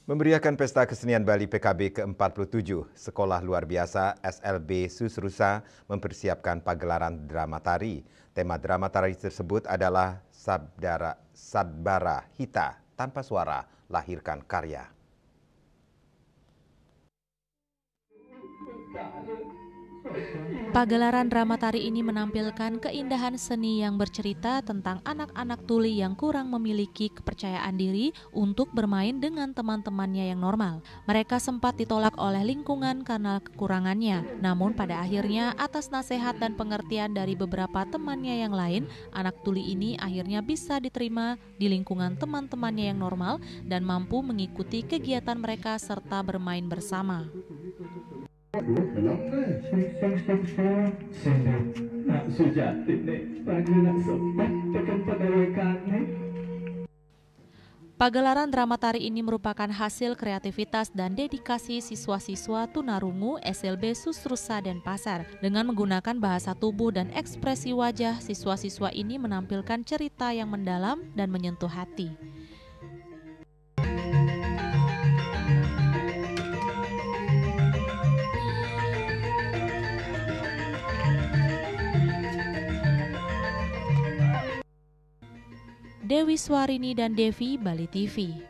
Memeriahkan Pesta Kesenian Bali PKB ke-47, Sekolah Luar Biasa SLB Susrusa mempersiapkan pagelaran drama tari. Tema drama tari tersebut adalah Sadbara Hita, tanpa suara, lahirkan karya. Pagelaran drama tari ini menampilkan keindahan seni yang bercerita tentang anak-anak tuli yang kurang memiliki kepercayaan diri untuk bermain dengan teman-temannya yang normal. Mereka sempat ditolak oleh lingkungan karena kekurangannya. Namun pada akhirnya atas nasihat dan pengertian dari beberapa temannya yang lain, anak tuli ini akhirnya bisa diterima di lingkungan teman-temannya yang normal dan mampu mengikuti kegiatan mereka serta bermain bersama. Pagelaran drama tari ini merupakan hasil kreativitas dan dedikasi siswa-siswa tunarungu SLB Susrusa Denpasar. Dengan menggunakan bahasa tubuh dan ekspresi wajah, siswa-siswa ini menampilkan cerita yang mendalam dan menyentuh hati. Dewi Swarini dan Devi, Bali TV.